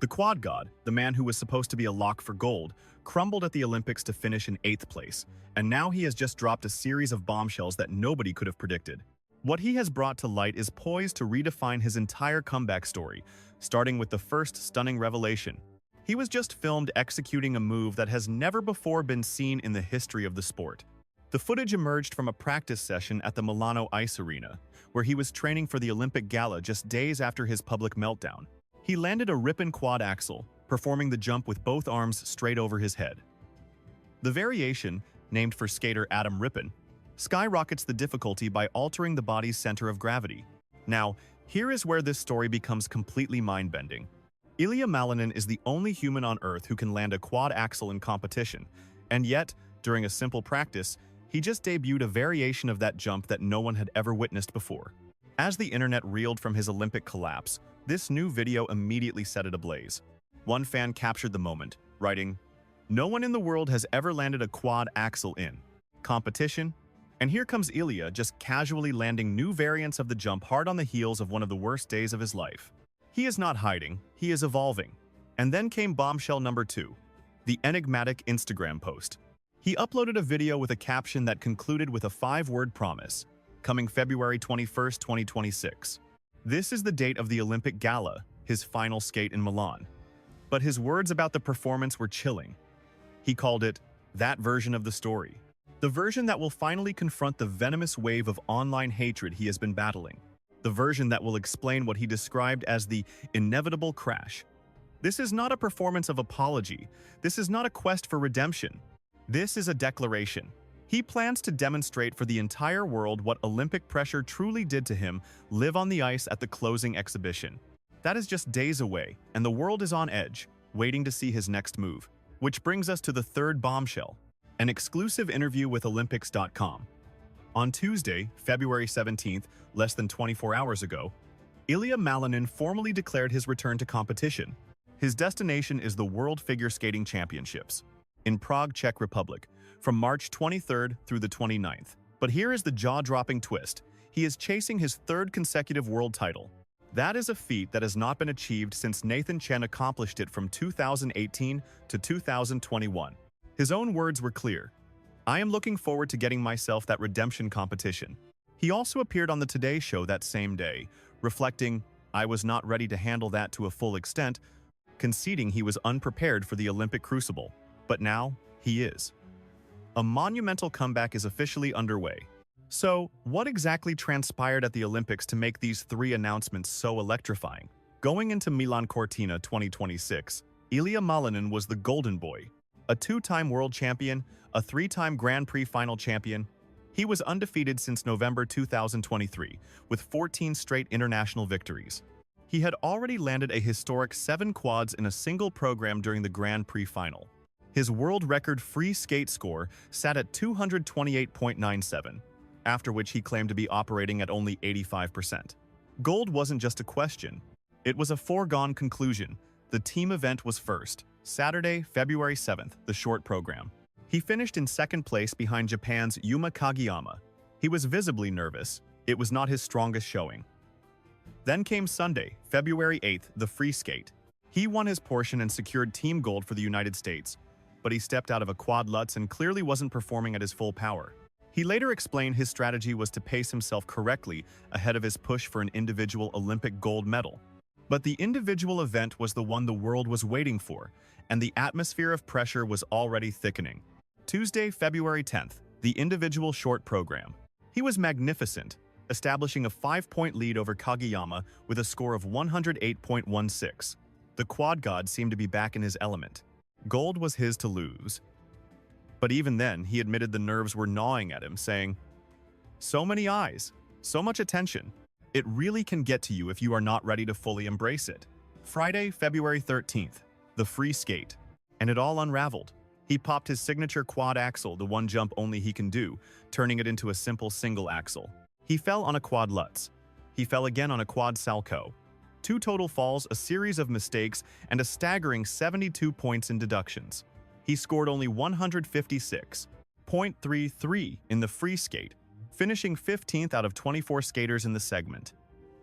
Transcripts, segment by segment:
The quad god, the man who was supposed to be a lock for gold, crumbled at the Olympics to finish in 8th place, and now he has just dropped a series of bombshells that nobody could have predicted. What he has brought to light is poised to redefine his entire comeback story, starting with the first stunning revelation. He was just filmed executing a move that has never before been seen in the history of the sport. The footage emerged from a practice session at the Milano ice arena, where he was training for the Olympic gala just days after his public meltdown. He landed a ripping quad axel, performing the jump with both arms straight over his head. The variation, named for skater Adam Rippon, skyrockets the difficulty by altering the body's center of gravity. Now, here is where this story becomes completely mind-bending. Ilia Malinin is the only human on Earth who can land a quad axel in competition, and yet, during a simple practice, he just debuted a variation of that jump that no one had ever witnessed before. As the internet reeled from his Olympic collapse, this new video immediately set it ablaze. One fan captured the moment, writing, "No one in the world has ever landed a quad axel in competition, and here comes Ilia just casually landing new variants of the jump hard on the heels of one of the worst days of his life." He is not hiding, he is evolving. And then came bombshell number 2, the enigmatic Instagram post. He uploaded a video with a caption that concluded with a 5-word promise, coming February 21st, 2026. This is the date of the Olympic gala, his final skate in Milan. But his words about the performance were chilling. He called it, that version of the story. The version that will finally confront the venomous wave of online hatred he has been battling. The version that will explain what he described as the inevitable crash. This is not a performance of apology. This is not a quest for redemption. This is a declaration. He plans to demonstrate for the entire world what Olympic pressure truly did to him live on the ice at the closing exhibition. That is just days away, and the world is on edge, waiting to see his next move. Which brings us to the third bombshell, an exclusive interview with Olympics.com. On Tuesday, February 17th, less than 24 hours ago, Ilia Malinin formally declared his return to competition. His destination is the World Figure Skating Championships in Prague, Czech Republic, from March 23rd through the 29th. But here is the jaw-dropping twist. He is chasing his 3rd consecutive world title. That is a feat that has not been achieved since Nathan Chen accomplished it from 2018 to 2021. His own words were clear. "I am looking forward to getting myself that redemption competition." He also appeared on the Today Show that same day, reflecting, "I was not ready to handle that to a full extent," conceding he was unprepared for the Olympic crucible. But now, he is. A monumental comeback is officially underway. So, what exactly transpired at the Olympics to make these 3 announcements so electrifying? Going into Milan Cortina 2026, Ilia Malinin was the golden boy. A 2-time world champion, a 3-time Grand Prix final champion. He was undefeated since November 2023, with 14 straight international victories. He had already landed a historic 7 quads in a single program during the Grand Prix final. His world record free skate score sat at 228.97, after which he claimed to be operating at only 85%. Gold wasn't just a question. It was a foregone conclusion. The team event was first, Saturday, February 7th, the short program. He finished in 2nd place behind Japan's Yuma Kagiyama. He was visibly nervous. It was not his strongest showing. Then came Sunday, February 8th, the free skate. He won his portion and secured team gold for the United States, but he stepped out of a quad Lutz and clearly wasn't performing at his full power. He later explained his strategy was to pace himself correctly ahead of his push for an individual Olympic gold medal. But the individual event was the one the world was waiting for, and the atmosphere of pressure was already thickening. Tuesday, February 10th, the individual short program. He was magnificent, establishing a 5-point lead over Kagiyama with a score of 108.16. The quad god seemed to be back in his element. Gold was his to lose. But even then, he admitted the nerves were gnawing at him, saying, "So many eyes, so much attention. It really can get to you if you are not ready to fully embrace it." Friday, February 13th, the free skate. And it all unraveled. He popped his signature quad axel, the one jump only he can do, turning it into a simple single axel. He fell on a quad Lutz. He fell again on a quad Salchow. 2 total falls, a series of mistakes, and a staggering 72 points in deductions. He scored only 156.33 in the free skate, finishing 15th out of 24 skaters in the segment.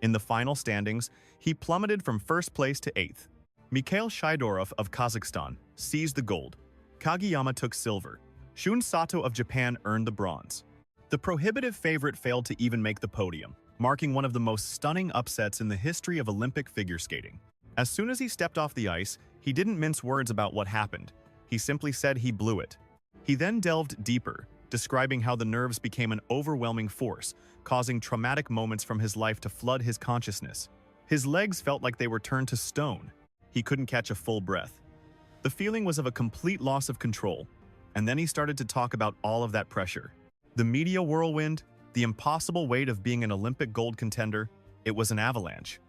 In the final standings, he plummeted from 1st place to 8th. Mikhail Shydorov of Kazakhstan seized the gold. Kagiyama took silver. Shun Sato of Japan earned the bronze. The prohibitive favorite failed to even make the podium, marking one of the most stunning upsets in the history of Olympic figure skating. As soon as he stepped off the ice, he didn't mince words about what happened. He simply said he blew it. He then delved deeper, describing how the nerves became an overwhelming force, causing traumatic moments from his life to flood his consciousness. His legs felt like they were turned to stone. He couldn't catch a full breath. The feeling was of a complete loss of control, and then he started to talk about all of that pressure. The media whirlwind, the impossible weight of being an Olympic gold contender, it was an avalanche.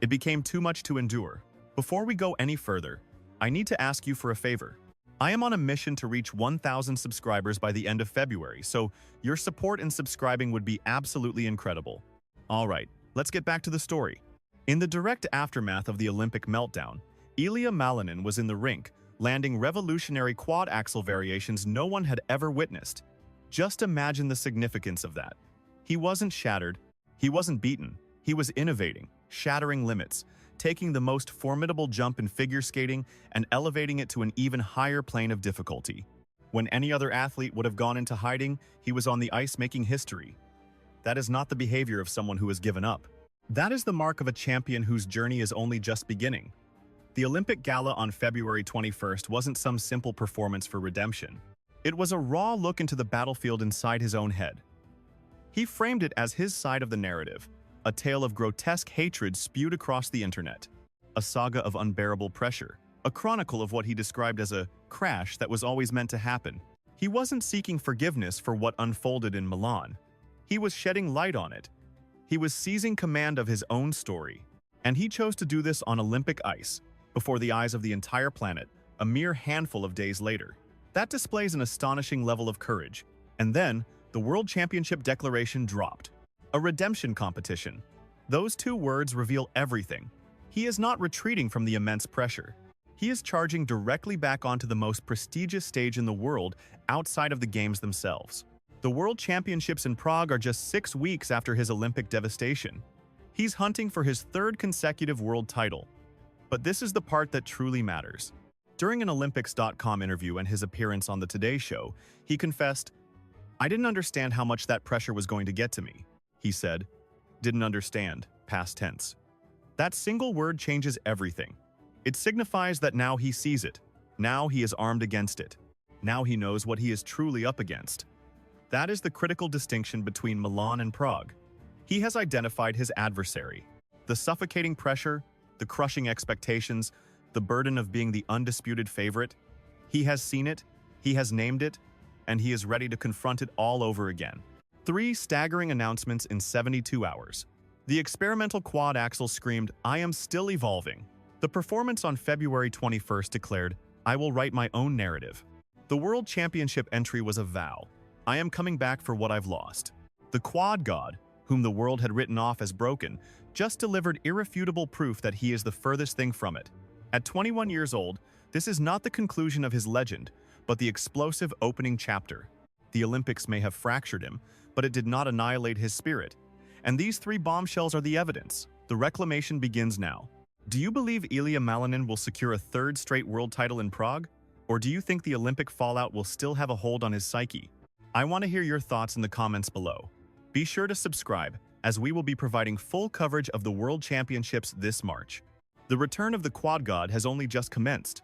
It became too much to endure. Before we go any further, I need to ask you for a favor. I am on a mission to reach 1,000 subscribers by the end of February, so your support and subscribing would be absolutely incredible. Alright, let's get back to the story. In the direct aftermath of the Olympic meltdown, Ilia Malinin was in the rink, landing revolutionary quad axel variations no one had ever witnessed. Just imagine the significance of that. He wasn't shattered, he wasn't beaten, he was innovating, shattering limits, taking the most formidable jump in figure skating and elevating it to an even higher plane of difficulty. When any other athlete would have gone into hiding, he was on the ice making history. That is not the behavior of someone who has given up. That is the mark of a champion whose journey is only just beginning. The Olympic Gala on February 21st wasn't some simple performance for redemption. It was a raw look into the battlefield inside his own head. He framed it as his side of the narrative, a tale of grotesque hatred spewed across the internet, a saga of unbearable pressure, a chronicle of what he described as a crash that was always meant to happen. He wasn't seeking forgiveness for what unfolded in Milan. He was shedding light on it. He was seizing command of his own story, and he chose to do this on Olympic ice, before the eyes of the entire planet, a mere handful of days later. That displays an astonishing level of courage. And then, the World Championship declaration dropped. A redemption competition. Those two words reveal everything. He is not retreating from the immense pressure. He is charging directly back onto the most prestigious stage in the world outside of the games themselves. The World Championships in Prague are just 6 weeks after his Olympic devastation. He's hunting for his third consecutive world title. But this is the part that truly matters. During an Olympics.com interview and his appearance on the Today Show, he confessed, "I didn't understand how much that pressure was going to get to me." He said, "Didn't understand," past tense. That single word changes everything. It signifies that now he sees it. Now he is armed against it. Now he knows what he is truly up against. That is the critical distinction between Milan and Prague. He has identified his adversary. The suffocating pressure, the crushing expectations, the burden of being the undisputed favorite. He has seen it, he has named it, and he is ready to confront it all over again. 3 staggering announcements in 72 hours. The experimental Quad Axel screamed, "I am still evolving." The performance on February 21st declared, "I will write my own narrative." The World Championship entry was a vow. "I am coming back for what I've lost." The Quad God, whom the world had written off as broken, just delivered irrefutable proof that he is the furthest thing from it. At 21 years old, this is not the conclusion of his legend, but the explosive opening chapter. The Olympics may have fractured him, but it did not annihilate his spirit. And these 3 bombshells are the evidence. The reclamation begins now. Do you believe Ilia Malinin will secure a 3rd straight world title in Prague? Or do you think the Olympic fallout will still have a hold on his psyche? I want to hear your thoughts in the comments below. Be sure to subscribe, as we will be providing full coverage of the World Championships this March. The return of the Quad God has only just commenced.